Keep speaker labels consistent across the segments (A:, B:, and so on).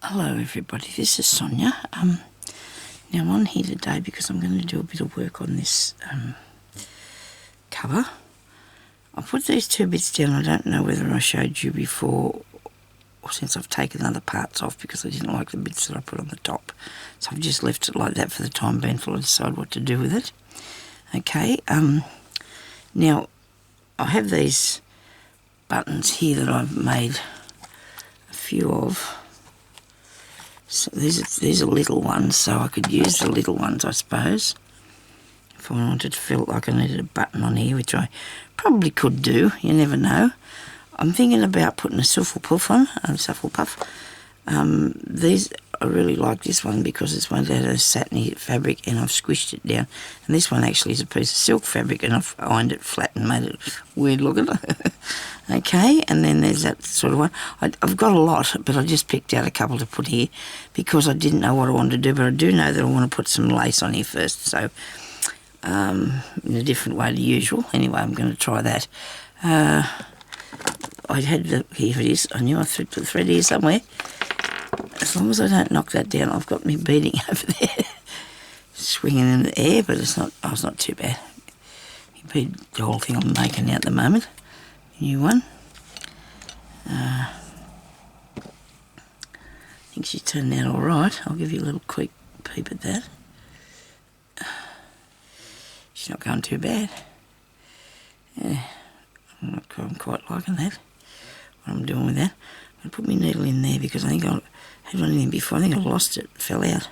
A: Hello everybody, this is Sonia. Now I'm on here today because I'm going to do a bit of work on this cover. I put these two bits down. I don't know whether I showed you before or since I've taken other parts off because I didn't like the bits that I put on the top. So I've just left it like that for the time being until I decide what to do with it. Okay, now I have these buttons here that I've made a few of. So these are little ones, so I could use the little ones, I suppose. If I wanted to feel like I needed a button on here, which I probably could do, you never know. I'm thinking about putting a suffle puff on, These, I really like this one because it's one out of satiny fabric and I've squished it down. And this one actually is a piece of silk fabric and I've ironed it flat and made it weird looking. Okay, and then there's that sort of one. I've got a lot, but I just picked out a couple to put here because I didn't know what I wanted to do, but I do know that I want to put some lace on here first, so in a different way to usual. Anyway, I'm going to try that. I had here it is. I knew I threw the thread here somewhere. As long as I don't knock that down, I've got me beading over there, swinging in the air, but it's not. Oh, it's not too bad. Me bead the whole thing I'm making now at the moment. New one. I think she's turned out all right. I'll give you a little quick peep at that. She's not going too bad. Yeah, I'm quite liking that. What I'm doing with that. I'm going to put my needle in there because I think I had one in before. I think I lost it, fell out.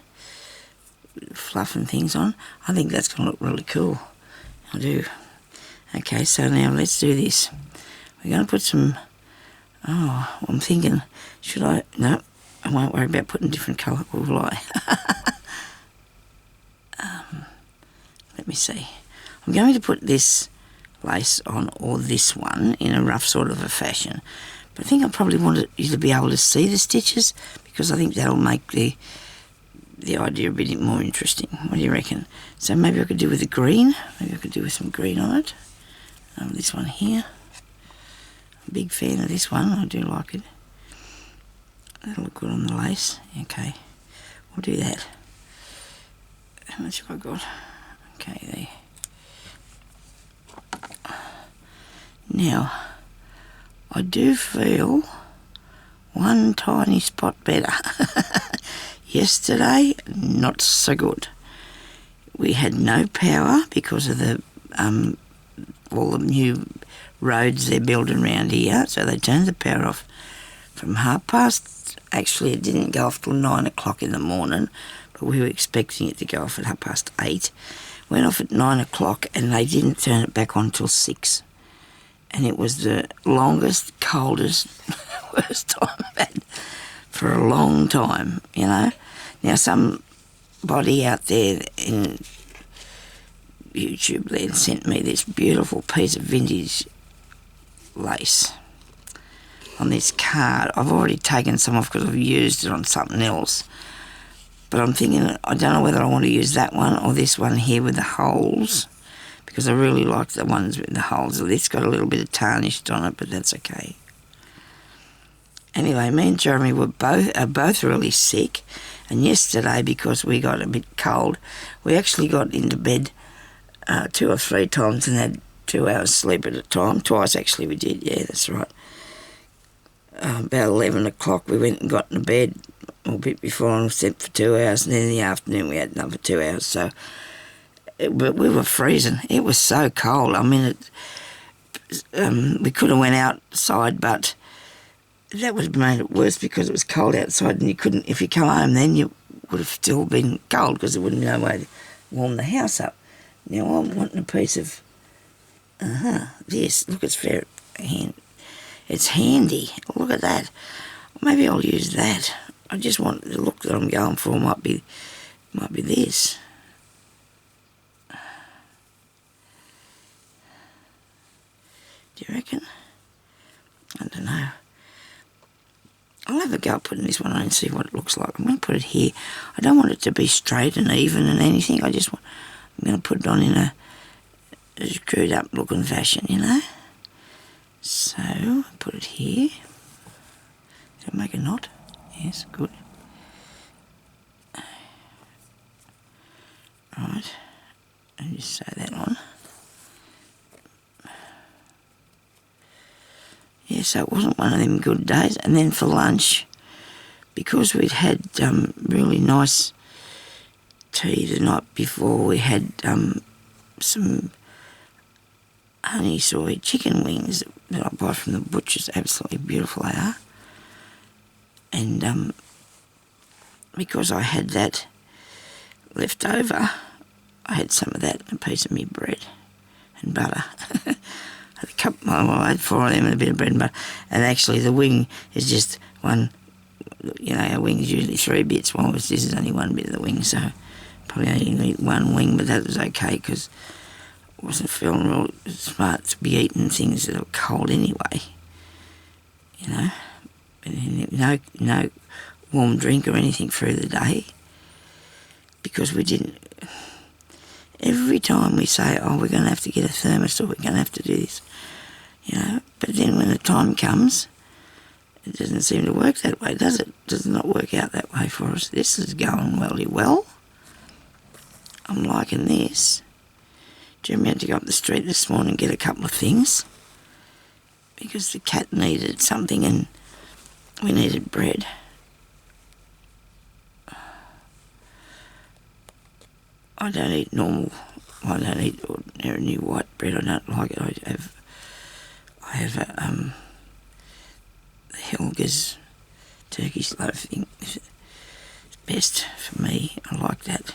A: Fluffing things on. I think that's going to look really cool. I do. Okay, so now let's do this. We're going to put some, I'm thinking, should I, no, I won't worry about putting different colour, or will I? Let me see. I'm going to put this lace on, or this one, in a rough sort of a fashion. But I think I probably want you to be able to see the stitches, because I think that'll make the idea a bit more interesting. What do you reckon? So maybe I could do with the green. Maybe I could do with some green on it. This one here. Big fan of this one, I do like it. That'll look good on the lace. Okay, we'll do that. How much have I got? Okay, there. Now, I do feel one tiny spot better. Yesterday, not so good. We had no power because of the all the new roads they're building around here, so they turned the power off from 8:30. Actually, it didn't go off till 9 o'clock in the morning, but we were expecting it to go off at 8:30. Went off at 9 o'clock and they didn't turn it back on till 6. And it was the longest, coldest, worst time I've had for a long time, you know. Now, somebody out there in YouTube then sent me this beautiful piece of vintage lace on this card. I've already taken some off because I've used it on something else, but I'm thinking I don't know whether I want to use that one or this one here with the holes, because I really like the ones with the holes. It's got a little bit of tarnished on it, but that's okay. Anyway, me and Jeremy are both really sick, and yesterday, because we got a bit cold, we actually got into bed 2 or 3 times and had 2 hours sleep at a time. Twice actually we did, yeah, that's right. About 11 o'clock we went and got into bed a bit before and slept for 2 hours, and then in the afternoon we had another 2 hours. So, but we were freezing. It was so cold. I mean, we could have went outside, but that would have made it worse because it was cold outside, and you couldn't. If you come home, then you would have still been cold because there wouldn't be no way to warm the house up. Now I'm wanting a piece of this. Look, it's very it's handy. Look at that. Maybe I'll use that. I just want the look that I'm going for. Might be this. Do you reckon? I don't know. I'll have a go at putting this one on and see what it looks like. I'm going to put it here. I don't want it to be straight and even and anything. I'm going to put it on in a screwed up looking fashion, you know. So, put it here. Did I make a knot? Yes, good. just sew that on. Yeah, so it wasn't one of them good days. And then for lunch, because we'd had really nice tea the night before, we had some honey soy chicken wings that I buy from the butcher's. Absolutely beautiful they are. And because I had that left over, I had some of that and a piece of me bread and butter. I had 4 of them and a bit of bread and butter. And actually the wing is just one, a wing is usually 3 bits. Well, this is only 1 bit of the wing, so probably only eat 1 wing, but that was okay because I wasn't feeling real smart to be eating things that are cold anyway, And no warm drink or anything through the day because we didn't. Every time we say, oh, we're going to have to get a thermos or we're going to have to do this, but then when the time comes, it doesn't seem to work that way, does it? It does not work out that way for us. This is going well. I'm liking this. Jeremy had to go up the street this morning and get a couple of things because the cat needed something and we needed bread. I don't eat ordinary white bread. I don't like it. I have the Helga's Turkish loaf thing. It's best for me. I like that.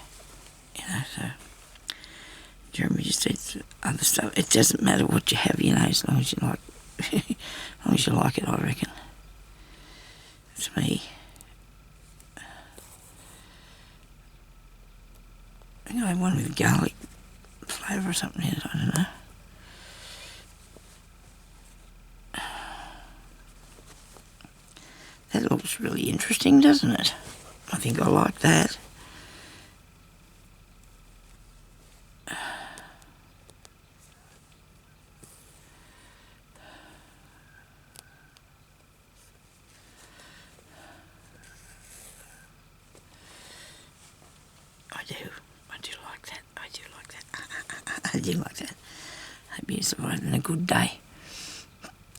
A: So Jeremy just eats other stuff. It doesn't matter what you have, as long as you like as long as you like it, I reckon. It's me. I think I have one with garlic flavour or something in it, I don't know. That looks really interesting, doesn't it? I think I like that. I do like that. Hope you're surviving a good day.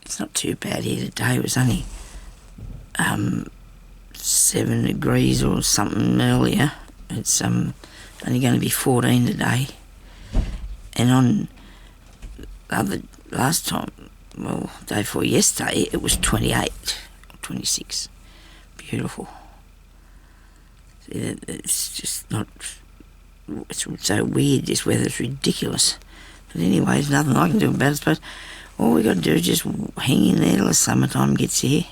A: It's not too bad here today. It was only 7 degrees or something earlier. It's only going to be 14 today. And on last time, day before yesterday, it was 28 or 26. Beautiful. It's just not. It's so weird, this weather, it's ridiculous. But anyway, there's nothing I can do about it, I suppose. All we got to do is just hang in there till the summertime gets here.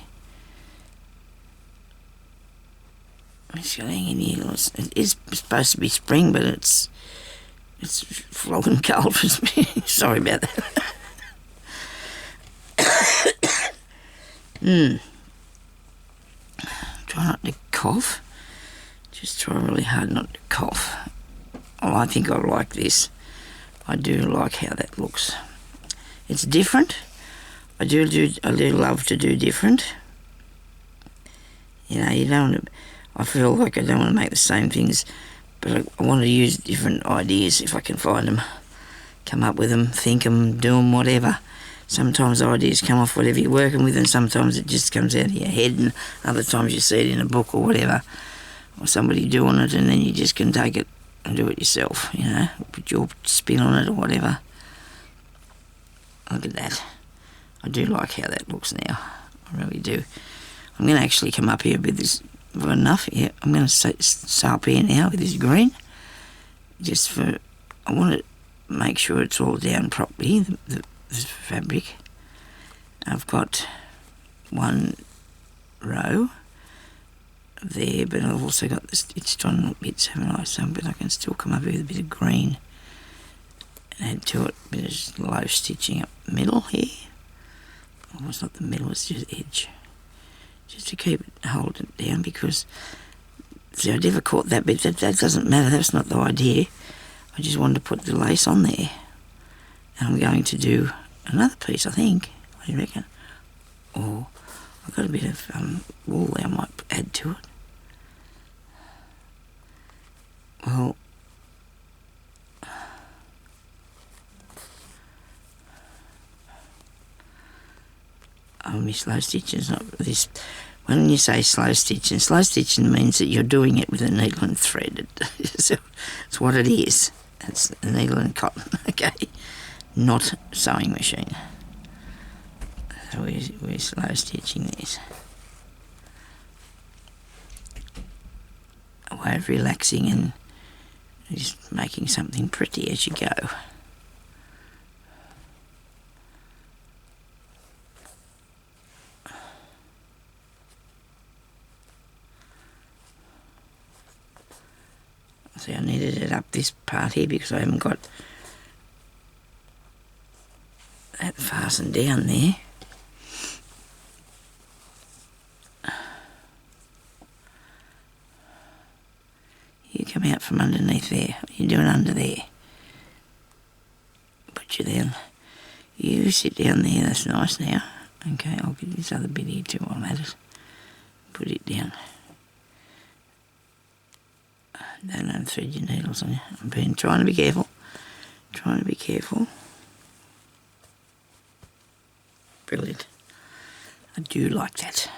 A: I'm just going to hang in here. It is supposed to be spring, but it's flogging cold for me. Sorry about that. Try not to cough. Just try really hard not to cough. Oh, I think I like this. I do like how that looks. It's different. I do love to do different. You don't want to. I feel like I don't want to make the same things, but I want to use different ideas if I can find them. Come up with them, think them, do them, whatever. Sometimes ideas come off whatever you're working with, and sometimes it just comes out of your head, and other times you see it in a book or whatever, or somebody doing it, and then you just can take it and do it yourself, put your spin on it or whatever. Look at that. I do like how that looks now. I really do. I'm going to actually come up here with this. I've got enough here. I'm going to sew up here now with this green. I want to make sure it's all down properly, the fabric. I've got 1 row there, but I've also got the stitched on bits, haven't I? But I can still come up here with a bit of green and add to it a bit of low stitching up the middle here. Oh, it's not the middle, it's just edge. Just to keep it, hold it down, because, see, I never caught that bit. That doesn't matter, that's not the idea. I just wanted to put the lace on there. And I'm going to do another piece, I think. What do you reckon? Or I've got a bit of wool there I might add to it. Well, me slow stitching is not this. When you say slow stitching means that you're doing it with a needle and thread. So it's what it is. It's a needle and cotton, okay? Not sewing machine. So we're slow stitching this. A way of relaxing and just making something pretty as you go. See, I needed it up this part here because I haven't got that fastened down there. You come out from underneath there. You're doing under there. Put you down. You sit down there. That's nice now. Okay, I'll get this other bit here too while I'm at it. Put it down. Don't unthread your needles on you. I'm trying to be careful. Trying to be careful. Brilliant. I do like that.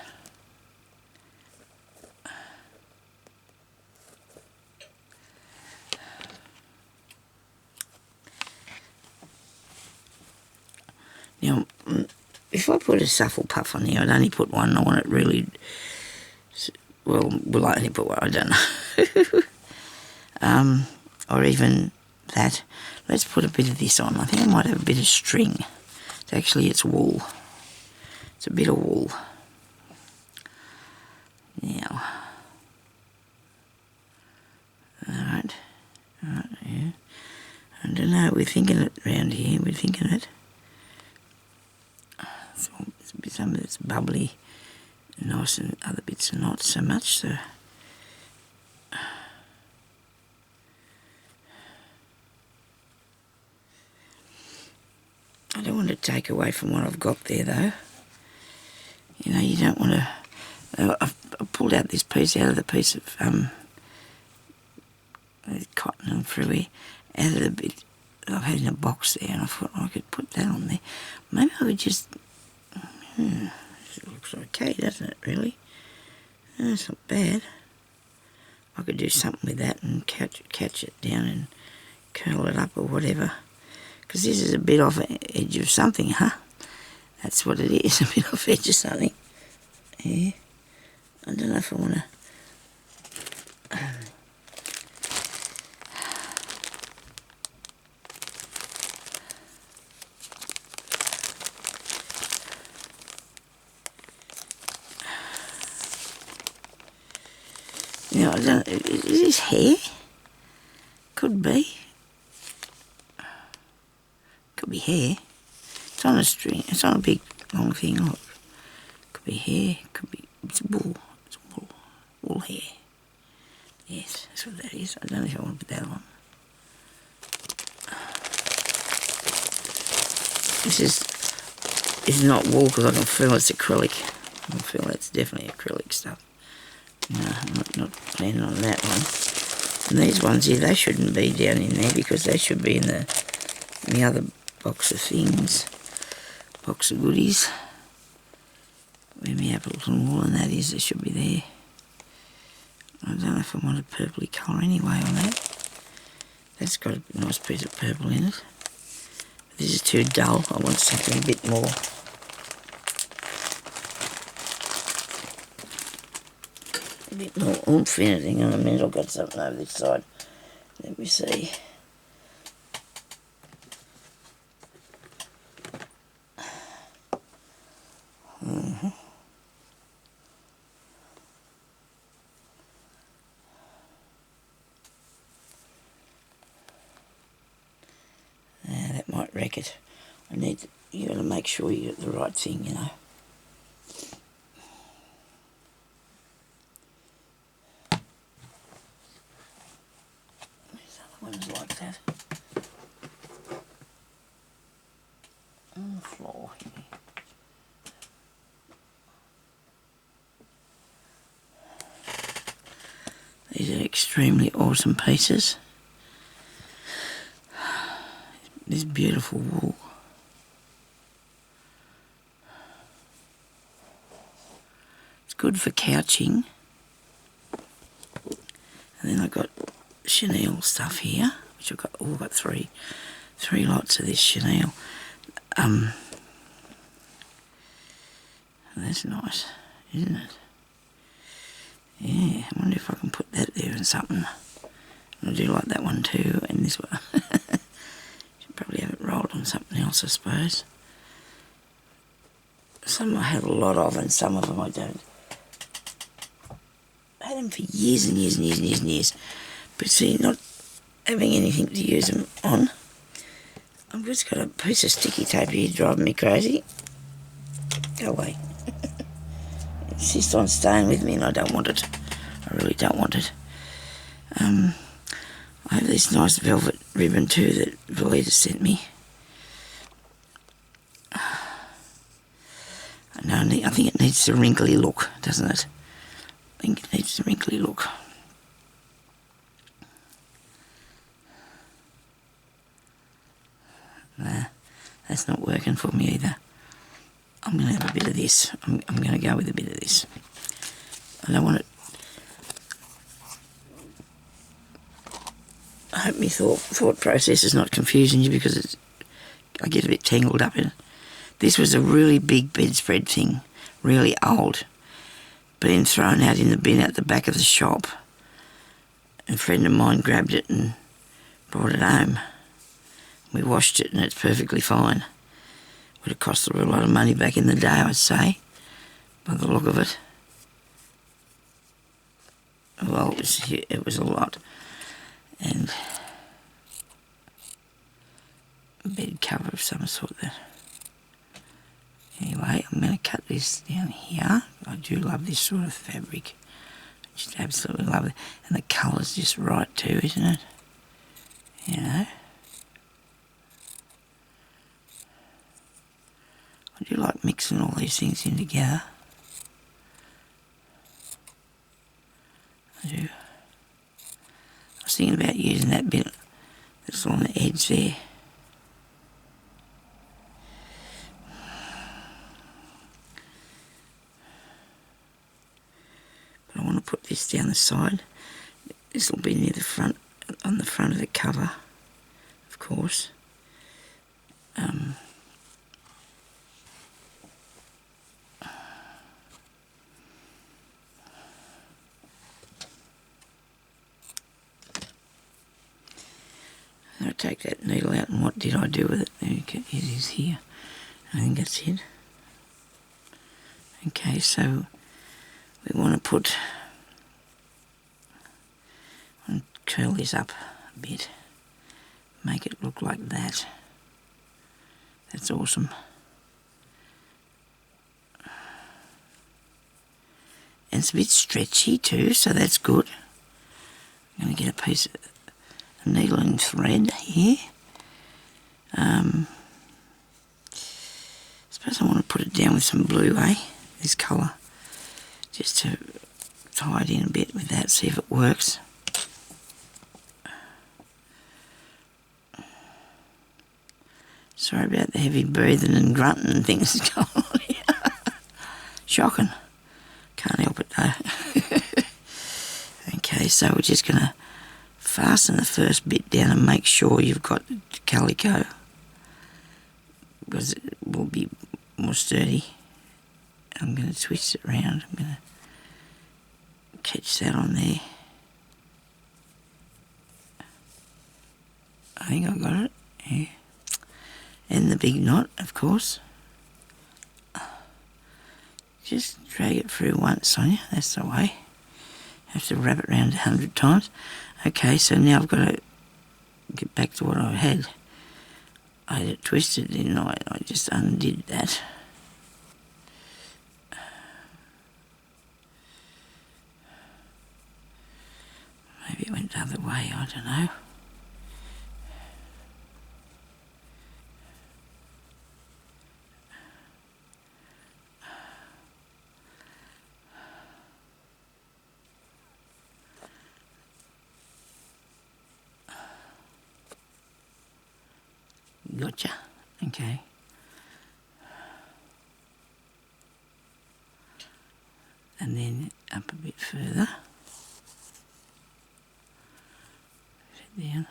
A: Now, if I put a Suffle puff on here, I'd only put one. I want it really... Well, will I only put one? I don't know. Or even that. Let's put a bit of this on. I think I might have a bit of string. It's wool. It's a bit of wool. Now. Alright. Alright, yeah. I don't know, we're thinking it around here. We're thinking it. So some of it's bubbly, nice, and other bits are not so much. So I don't want to take away from what I've got there, though. You know, you don't want to. I've pulled out this piece out of the piece of cotton and through here, out of the bit I've had in a box there, and I thought I could put that on there. Maybe I could just. It looks okay, doesn't it, really? It's not bad. I could do something with that and catch it down and curl it up or whatever. Because this is a bit off edge of something, huh? That's what it is, a bit off edge of something. Yeah. I don't know if I want to... Now, I don't know, is this hair? Could be. Could be hair. It's on a string. It's on a big long thing. Look. Could be hair. Could be. It's wool. It's wool. Wool hair. Yes, that's what that is. I don't know if I want to put that on. This is not wool because I can feel it's acrylic. I can feel it's definitely acrylic stuff. No, I'm not planning on that one. And these ones here, they shouldn't be down in there because they should be in the other box of things, box of goodies. Where my apples and wool and that is, they should be there. I don't know if I want a purpley colour anyway on that. That's got a nice piece of purple in it. But this is too dull. I want something a bit more. A bit more oomph in it. Hang on a minute, I've got something over this side. Let me see. That might wreck it. You got to make sure you get the right thing, you know. There's other ones like that. On the floor here. These are extremely awesome pieces. This beautiful wool. good for couching. And then I've got chenille stuff here, which I've got three lots of this chenille. That's nice, isn't it? Yeah, I wonder if I can put that there in something. I do like that one too, and this one. Should probably have it rolled on something else, I suppose. Some I have a lot of, and some of them I don't. I had them for years and years and years and years and years. But see, not having anything to use them on, I've just got a piece of sticky tape here driving me crazy. Go away. Insist on staying with me, and I don't want it. I really don't want it. I have this nice velvet ribbon too that Valita sent me. I think it needs a wrinkly look, doesn't it? I think it needs a wrinkly look. Nah, that's not working for me either. I'm going to have a bit of this. I'm going to go with a bit of this. I don't want it. I hope my thought process is not confusing you, because I get a bit tangled up in it. This was a really big bedspread thing, really old, been thrown out in the bin at the back of the shop. A friend of mine grabbed it and brought it home. We washed it and it's perfectly fine. Would have cost a lot of money back in the day, I'd say, by the look of it. Well, it was a lot. And a bed cover of some sort there. Anyway, I'm going to cut this down here. I do love this sort of fabric. Just absolutely love it. And the colour's just right too, isn't it? You know. I do like mixing all these things in together. I do. I was thinking about using that bit that's on the edge there. But I want to put this down the side. This will be near the front, on the front of the cover, of course. I'll take that needle out, and what did I do with it? There you go, it is here. I think that's it. Okay, so we want to curl this up a bit, make it look like that. That's awesome. And it's a bit stretchy too, so that's good. I'm going to get a piece of needle and thread here. I suppose I want to put it down with some blue, this colour, just to tie it in a bit with that, see if it works. Sorry about the heavy breathing and grunting and things going on here. Shocking. Can't help it though. Okay, so we're just going to fasten the first bit down and make sure you've got the calico, because it will be more sturdy. I'm going to twist it around. I'm going to catch that on there. I think I got it. Yeah. And the big knot, of course. Just drag it through once, Sonia. That's the way. Have to wrap it around 100 times. Okay, so now I've got to get back to what I had. I had it twisted, didn't I? I just undid that. Maybe it went the other way, I don't know. Gotcha. Okay. and then up a bit further, down.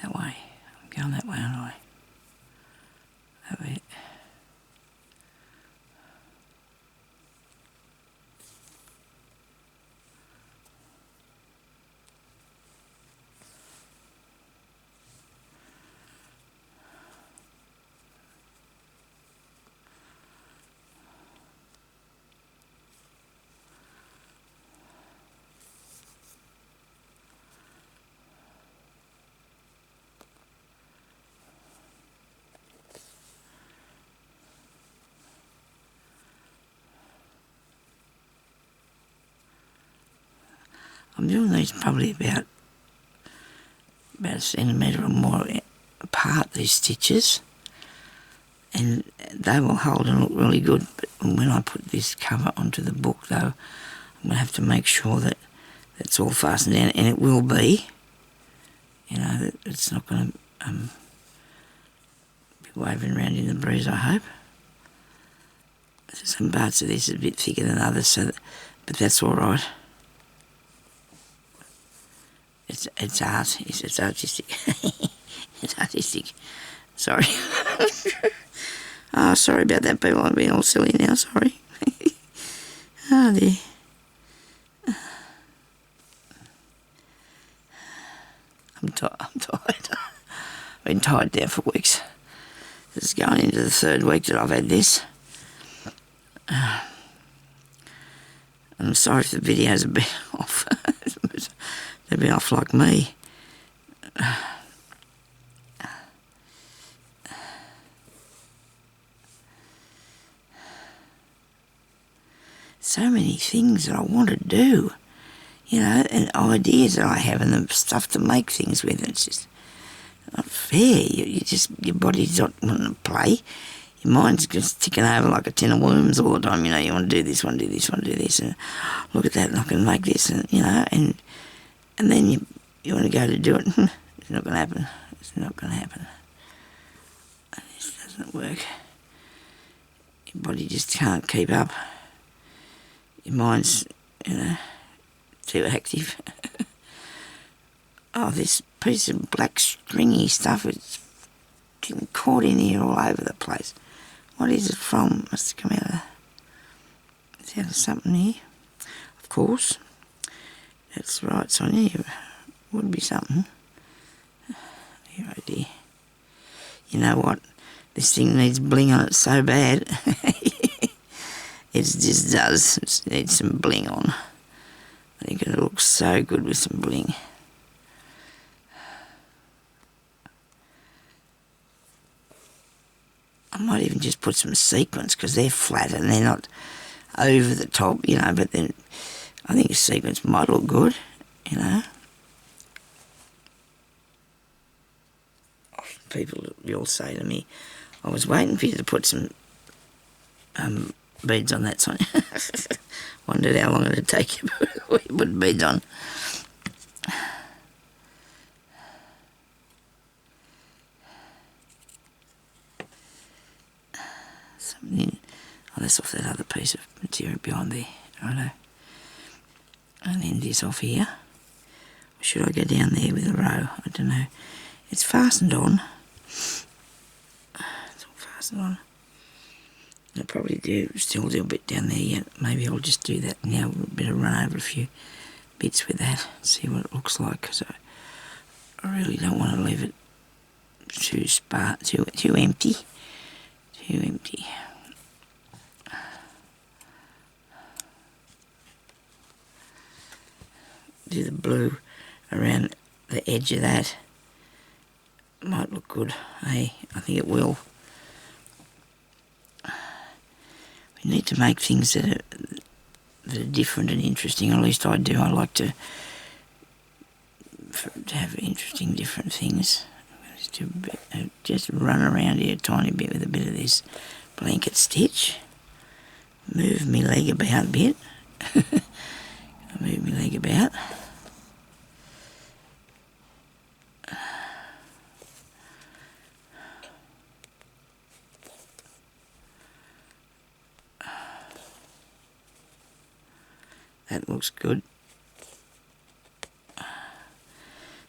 A: That way. I'm going that way, aren't I? That way. I'm doing these probably about a centimetre or more apart, these stitches, and they will hold and look really good. But when I put this cover onto the book, though, I'm going to have to make sure that it's all fastened down, and it will be. You know, that it's not going to be waving around in the breeze, I hope. Some parts of this are a bit thicker than others, but that's all right. It's art. It's artistic. It's artistic. Sorry. Oh, sorry about that, people. I'm being all silly now. Sorry. Oh dear. I'm tired. I've been tied now for weeks. This is going into the 3rd week that I've had this. I'm sorry if the videos have been off. They've been off like me. So many things that I want to do, you know, and ideas that I have and the stuff to make things with. It's just not fair. Your body's not wanting to play. Your mind's just ticking over like a tin of worms all the time. You know, you want to do this, want to do this, want to do this, and look at that, and I can make this, and you know, and then you want to go to do it. It's not going to happen. It's not going to happen. This doesn't work. Your body just can't keep up. Your mind's, you know, too active. Oh, this piece of black stringy stuff, it's getting caught in here all over the place. What is it from? Must have come out of, it's out of something here. Of course. That's right, Sonia. It would be something. Here, oh dear. You know what? This thing needs bling on it so bad. It just does. It needs some bling on. I think it looks so good with some bling. I might even just put some sequins because they're flat and they're not over the top, you know, but then I think a sequins might look good, you know. People will say to me, I was waiting for you to put some beads on that sign. Wondered how long it would take you to put beads on. Something, oh, that's off that other piece of material behind there, righto. And then this off here. Or should I go down there with a row? I don't know. It's fastened on. It's all fastened on. I'll probably still do a bit down there yet. Maybe I'll just do that now, a bit of run over a few bits with that, see what it looks like, because I really don't want to leave it too empty. Too empty. Do the blue around the edge of that. Might look good, hey? I think it will. We need to make things that that are different and interesting. At least I do. I like to have interesting, different things. Just run around here a tiny bit with a bit of this blanket stitch. Move my leg about a bit. Move my leg about. That looks good.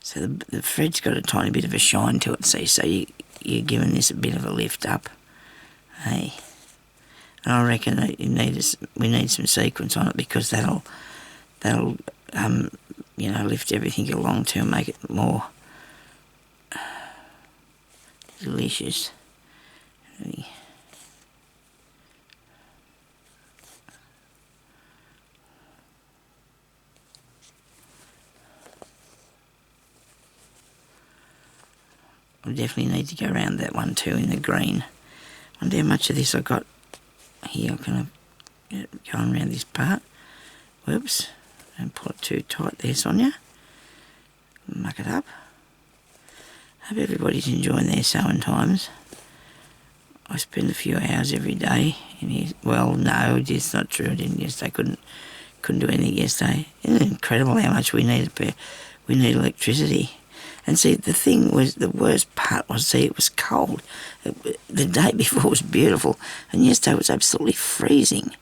A: So the thread's got a tiny bit of a shine to it, see, so you're giving this a bit of a lift up. Hey. And I reckon that we need some sequence on it, because that'll lift everything along to make it more delicious. I definitely need to go around that one too in the green. I wonder how much of this I got here. I'm going to go around this part. Whoops. Don't pull it too tight there, Sonia. Muck it up. Hope everybody's enjoying their sewing times. I spend a few hours every day in here. Well, no, it's not true. I didn't yesterday. Couldn't do anything yesterday. Isn't it incredible how much we need electricity? And see, the worst part was, see, it was cold. The day before was beautiful, and yesterday was absolutely freezing.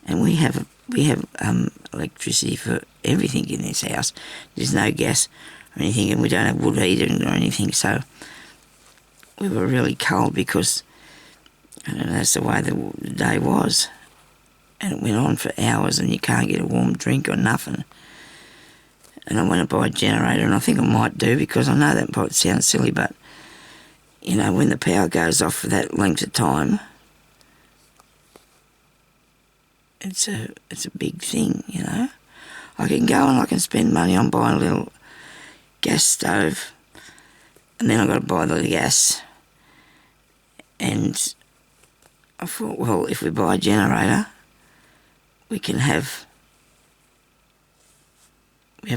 A: And we have electricity for everything in this house. There's no gas or anything, and we don't have wood heating or anything, so we were really cold because, I don't know, that's the way the day was. And it went on for hours, and you can't get a warm drink or nothing. And I went to buy a generator, and I think I might do, because I know that might sound silly, but, you know, when the power goes off for that length of time, it's a big thing, you know. I can go and I can spend money on buying a little gas stove, and then I've got to buy the gas. And I thought, well, if we buy a generator, we have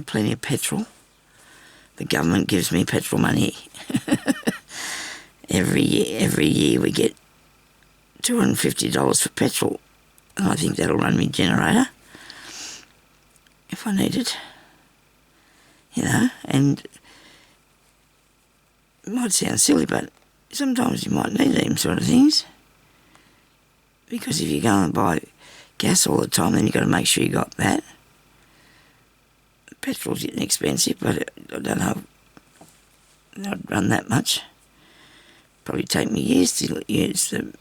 A: plenty of petrol. The government gives me petrol money. Every year we get $250 for petrol, and I think that'll run me generator if I need it. You know, and it might sound silly, but sometimes you might need them sort of things, because if you go and buy gas all the time, then you've got to make sure you got that. Petrol's getting expensive, but I don't know if I'd run that much. Probably take me years to use the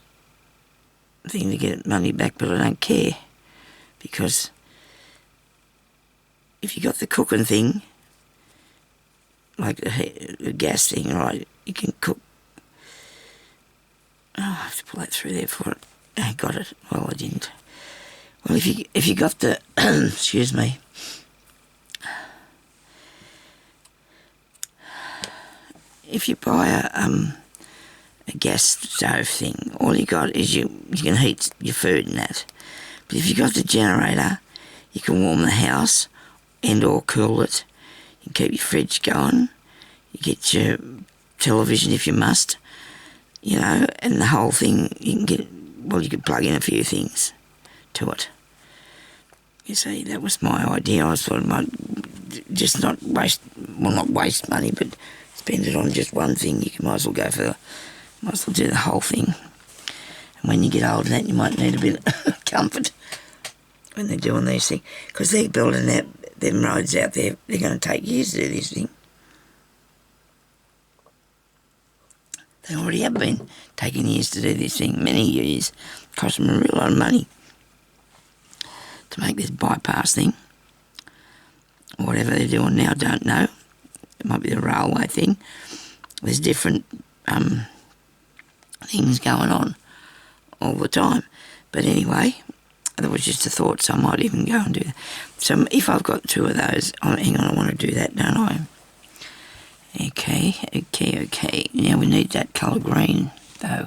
A: thing to get money back, but I don't care, because if you got the cooking thing, like the gas thing, right, you can cook. Oh, I have to pull that through there for it. I got it. Well, I didn't. Well, if you got the excuse me. If you buy a gas stove thing, all you got is you can heat your food and that. But if you got the generator, you can warm the house and or cool it. You can keep your fridge going. You get your television if you must, you know, and the whole thing, you can plug in a few things to it. You see, that was my idea. I thought I might just not waste money, but spend it on just one thing. You might as well do the whole thing. And when you get older, that you might need a bit of comfort when they're doing these things, because they're building them roads out there. They're going to take years to do this thing. They already have been taking years to do this thing, many years. It cost them a real lot of money to make this bypass thing. Whatever they're doing now, I don't know. It might be the railway thing. There's different things going on all the time. But anyway, that was just a thought, so I might even go and do that. So if I've got two of those, hang on, I want to do that, don't I? Okay. Now we need that colour green, though.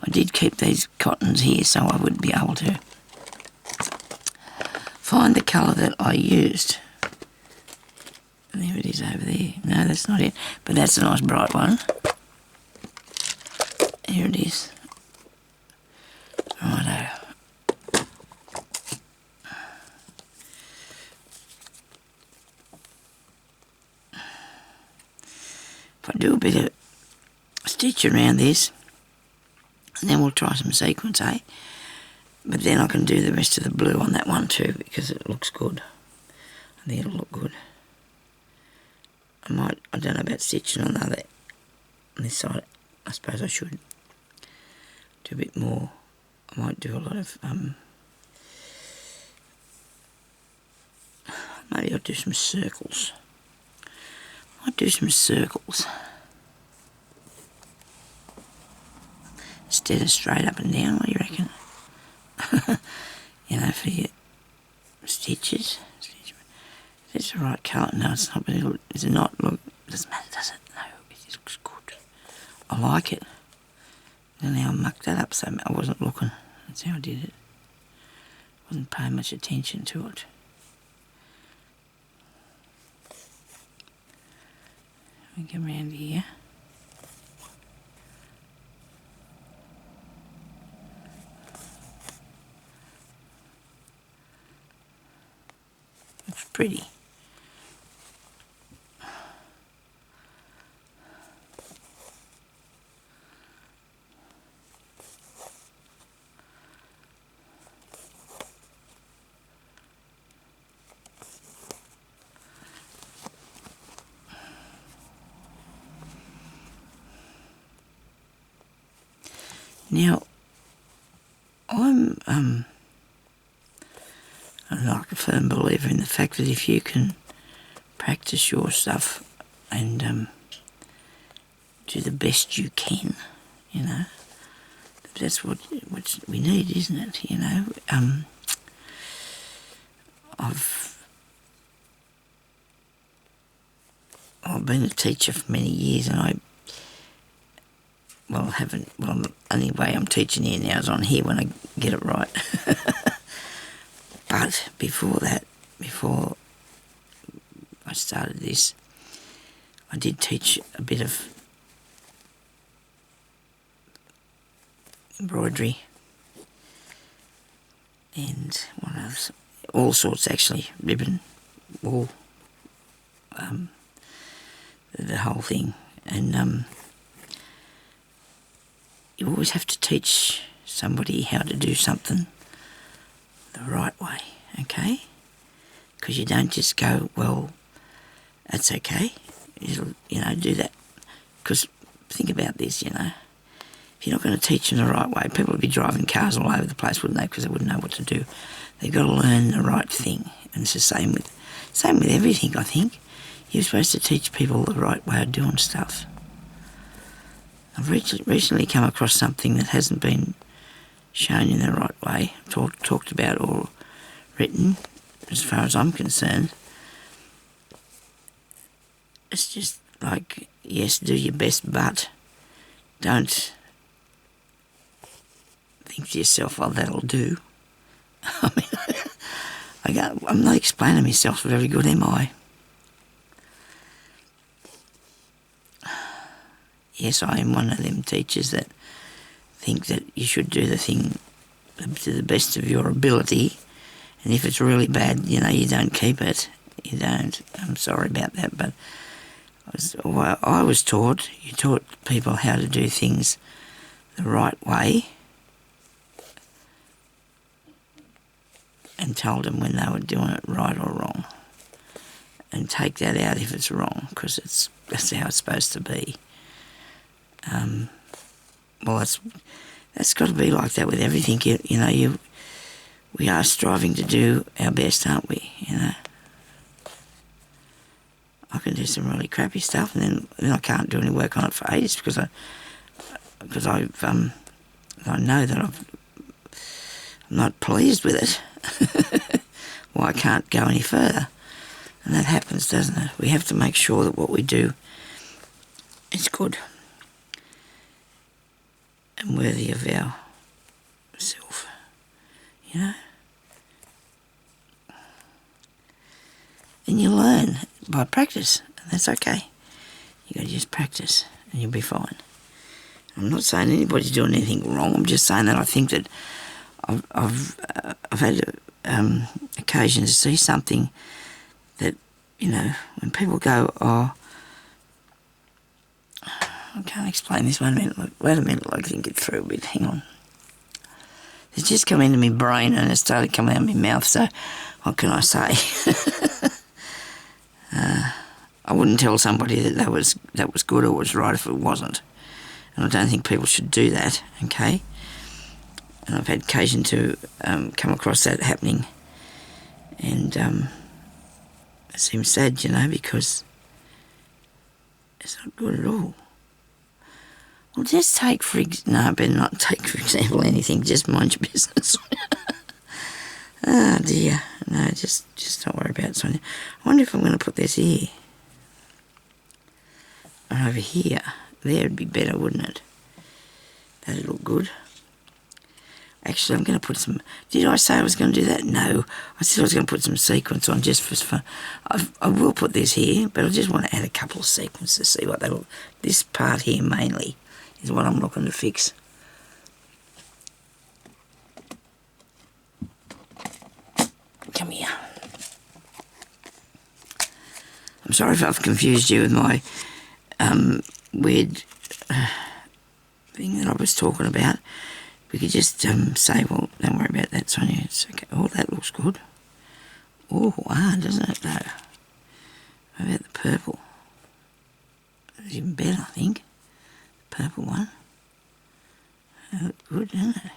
A: I did keep these cottons here, so I would be able to find the colour that I used. And there it is over there. No, that's not it, but that's a nice bright one. Here it is. Righto. If I do a bit of stitch around this, and then we'll try some sequins, eh? But then I can do the rest of the blue on that one too, because it looks good. I think it'll look good. I don't know about stitching on this side. I suppose I should do a bit more. I might do a lot of, maybe I'll do some circles. Instead of straight up and down, what do you reckon? You know, for your stitches. Is it the right colour? No, it's not, but is it not? Look, it doesn't matter, does it? No, it looks good. I like it. And now I mucked that up, so I wasn't looking. That's how I did it. Wasn't paying much attention to it. Let me come around here. Looks pretty. Now, I'm like a firm believer in the fact that if you can practice your stuff and do the best you can, you know, that's what we need, isn't it? You know, I've been a teacher for many years, and the only way I'm teaching here now is on here when I get it right. But before I started this, I did teach a bit of embroidery and what else? All sorts, actually, ribbon, wool, the whole thing. And you always have to teach somebody how to do something the right way, okay? Because you don't just go, well, that's okay, you know, do that. Because think about this, you know, if you're not going to teach them the right way, people would be driving cars all over the place, wouldn't they? Because they wouldn't know what to do. They've got to learn the right thing, and it's the same with everything. I think you're supposed to teach people the right way of doing stuff. I've recently come across something that hasn't been shown in the right way, talked about or written, as far as I'm concerned. It's just like, yes, do your best, but don't think to yourself, oh, that'll do. I mean, I'm not explaining myself very good, am I? Yes, I am one of them teachers that think that you should do the thing to the best of your ability, and if it's really bad, you know, you don't keep it. You don't. I'm sorry about that, but I was taught, you taught people how to do things the right way and told them when they were doing it right or wrong, and take that out if it's wrong, because that's how it's supposed to be. Well, that's got to be like that with everything. You know, we are striving to do our best, aren't we? You know, I can do some really crappy stuff, and then I can't do any work on it for ages because I know that I'm not pleased with it. Well, I can't go any further, and that happens, doesn't it? We have to make sure that what we do is good and worthy of our self, you know. then you learn by practice, and that's okay. You got to just practice, and you'll be fine. I'm not saying anybody's doing anything wrong. I'm just saying that I think that I've had occasion to see something that, you know, when people go, oh, I can't explain this. Wait a minute, I think it through a bit. Hang on. It's just come into my brain and it started coming out of my mouth, so what can I say? I wouldn't tell somebody that was good or was right if it wasn't. And I don't think people should do that, okay? And I've had occasion to come across that happening. And it seems sad, you know, because it's not good at all. Well, just take no, I better not take for example anything, just mind your business. Oh dear, no, just don't worry about it, Sonia. I wonder if I'm going to put this here. Or over here. There'd be better, wouldn't it? That'd look good. Actually, I'm going to put some... Did I say I was going to do that? No. I said I was going to put some sequins on just for fun. I will put this here, but I just want to add a couple of sequins to see what they look... This part here mainly is what I'm looking to fix. Come here. I'm sorry if I've confused you with my weird thing that I was talking about. We could just say, well, don't worry about that, Sonia. It's okay. Oh, that looks good. Oh, doesn't it, though? How about the purple? It's even better, I think. The purple one. That looks good, doesn't it?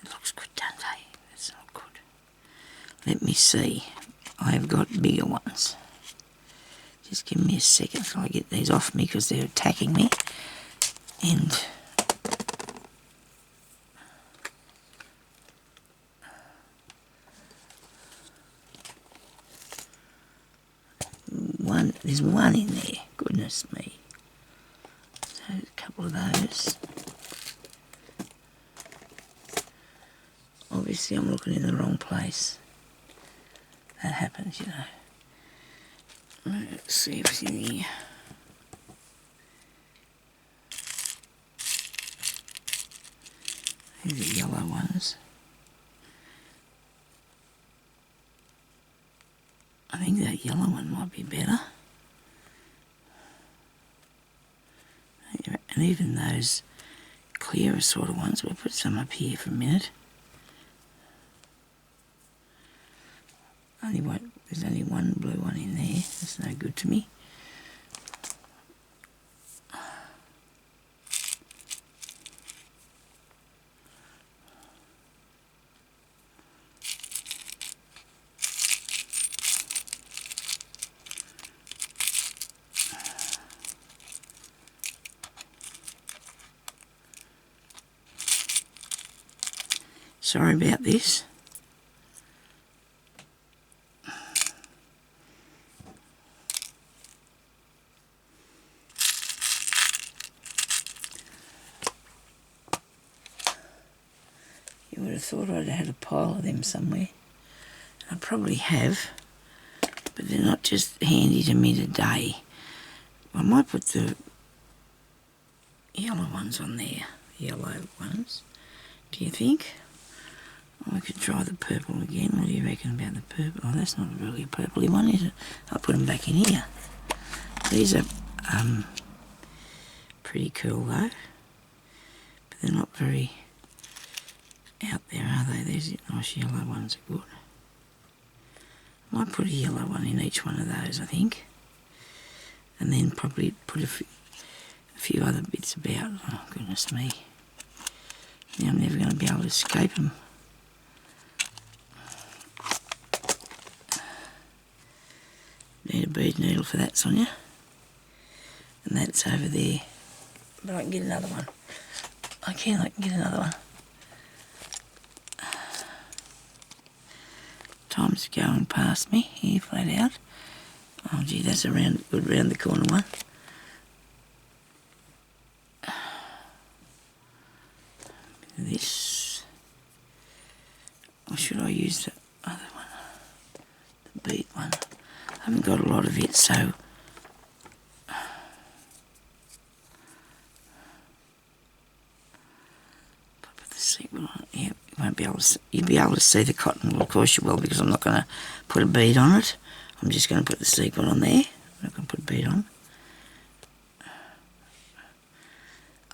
A: That looks good, doesn't it? That's not good. Let me see. I have got bigger ones. Just give me a second till I get these off me because they're attacking me. And... there's one in there, goodness me. So a couple of those. Obviously I'm looking in the wrong place. That happens, you know. Let's see if it's in here. These are yellow ones. I think that yellow one might be better. And even those clearer sort of ones, we'll put some up here for a minute. There's only one blue one in there. That's no good to me. Sorry about this. You would have thought I'd had a pile of them somewhere. I probably have, but they're not just handy to me today. I might put the yellow ones on there, yellow ones. Do you think? Oh, I could try the purple again. What do you reckon about the purple? Oh, that's not really a purpley one, is it? I'll put them back in here. These are pretty cool though, but they're not very out there, are they? These nice yellow ones are good. I might put a yellow one in each one of those, I think, and then probably put a few other bits about. Oh, goodness me. Now I'm never going to be able to escape them. Need a bead needle for that, Sonia. And that's over there. But I can get another one. I can get another one. Time's going past me here, flat out. Oh gee, that's a good round the corner one. This. Or should I use the other one? The bead one. haven't got a lot of it, so put the sequin on. Yeah, you won't be able to. You'll be able to see the cotton. Well, of course you will, because I'm not going to put a bead on it. I'm just going to put the sequin on there. I'm not going to put a bead on.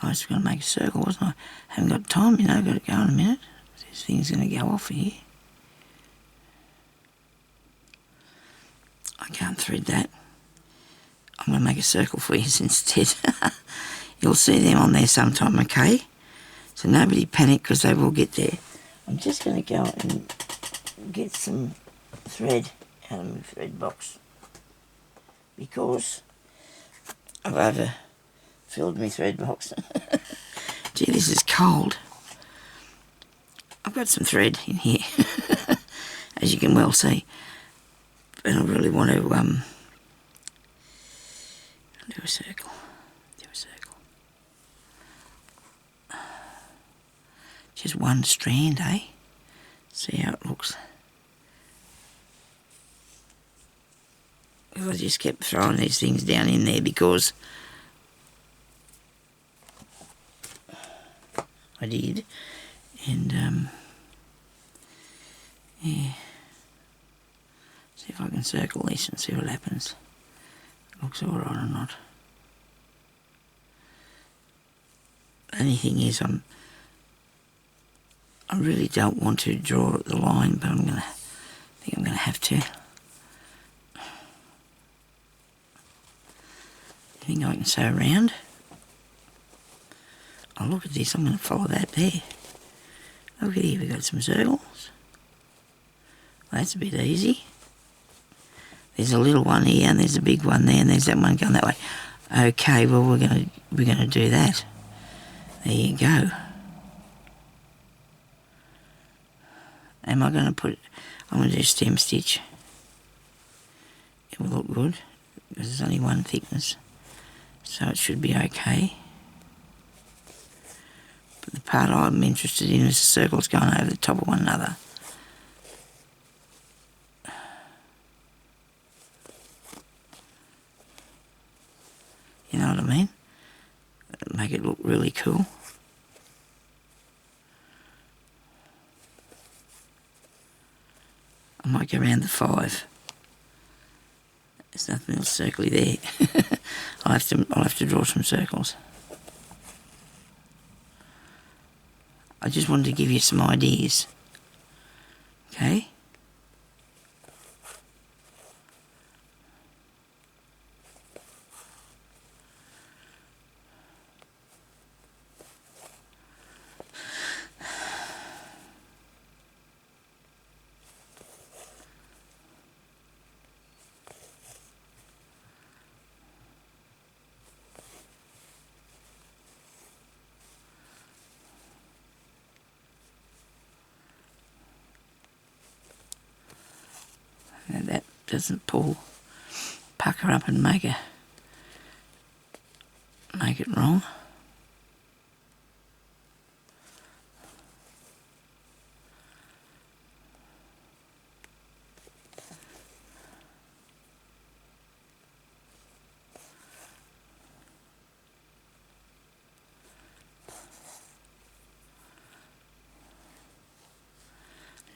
A: I was going to make a circle, wasn't I? Haven't got time, you know. Got to go in a minute. This thing's going to go off here. I can't thread that. I'm going to make a circle for you instead. You'll see them on there sometime, okay? So nobody panic, because they will get there. I'm just going to go and get some thread out of my thread box, because I've overfilled my thread box. Gee, this is cold. I've got some thread in here, as you can well see. But I really want to do a circle. Do a circle. Just one strand, eh? See how it looks. I just kept throwing these things down in there because I did. And yeah. See if I can circle this and see what happens. Looks alright or not. Only thing is, I really don't want to draw the line, but I think I'm gonna have to. I think I can sew around. Oh, look at this, I'm gonna follow that there. Look at here, we've got some circles. Well, that's a bit easy. There's a little one here, and there's a big one there, and there's that one going that way. Okay, well we're gonna do that. There you go. Am I gonna put? I'm gonna do stem stitch. It will look good because there's only one thickness, so it should be okay. But the part I'm interested in is the circles going over the top of one another. You know what I mean? Make it look really cool. I might go around the 5. There's nothing else circly there. I'll have to draw some circles. I just wanted to give you some ideas. Okay? Now that doesn't pucker up and make it wrong.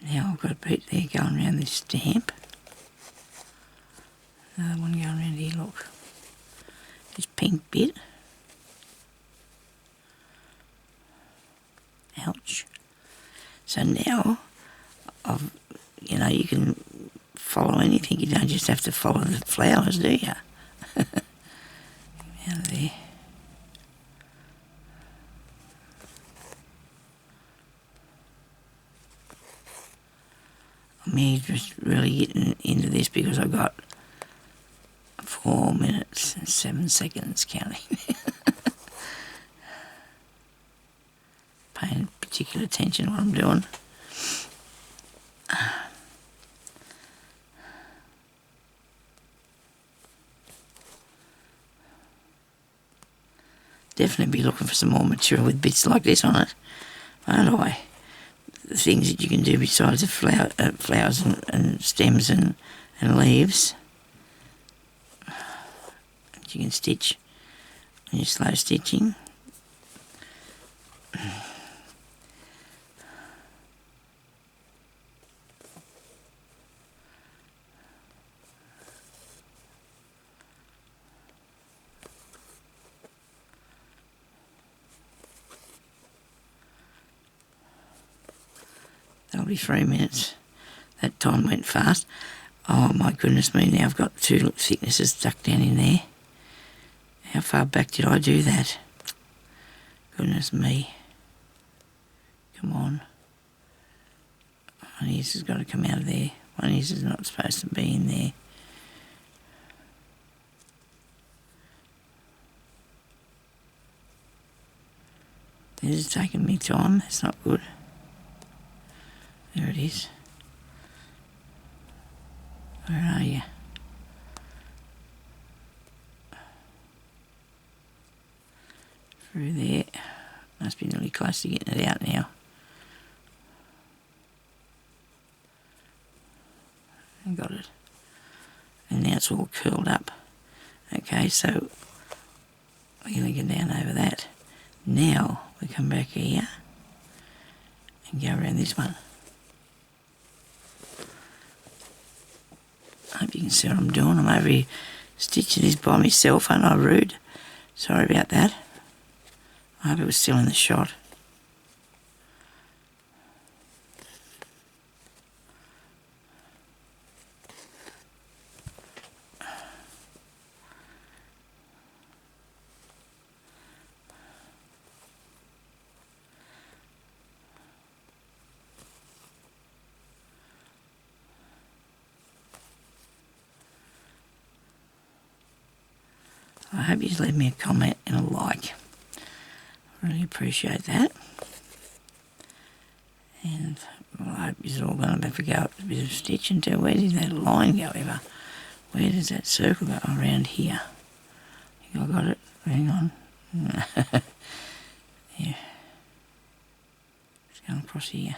A: Now I've got a bit there going around this stamp. Another one going around here, look. This pink bit. Ouch. So now, you can follow anything. You don't just have to follow the flowers, do you? Out of there. I'm just really getting into this because I got 4 minutes and 7 seconds counting. Paying particular attention to what I'm doing. Definitely be looking for some more material with bits like this on it, aren't I? The things that you can do besides the flowers and stems and leaves. that you can stitch when you're slow stitching. That'll be 3 minutes. That time went fast. Oh my goodness me, now I've got 2 thicknesses stuck down in there. How far back did I do that? Goodness me. Come on. One of these has got to come out of there. One of these is not supposed to be in there. This is taking me time. That's not good. There it is. Where are you? Through there. Must be nearly close to getting it out now. I got it. And now it's all curled up. Okay, so we're going to go down over that. Now we come back here and go around this one. I hope you can see what I'm doing. I'm over here stitching this by myself, aren't I rude? Sorry about that. I hope it was still in the shot. I hope you leave me a comment and a like. Really appreciate that. And well, I hope you're all going to have to go up a bit of stitch until where did that line go ever? Where does that circle go? Around here. I think I got it. Hang on. Yeah. It's going across here.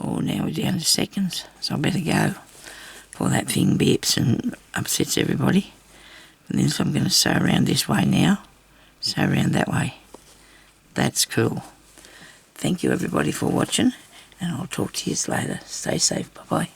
A: Oh, now we're down to seconds, so I better go before that thing beeps and upsets everybody. And then so I'm going to sew around this way now, sew around that way. That's cool. Thank you everybody for watching, and I'll talk to you later. Stay safe. Bye-bye.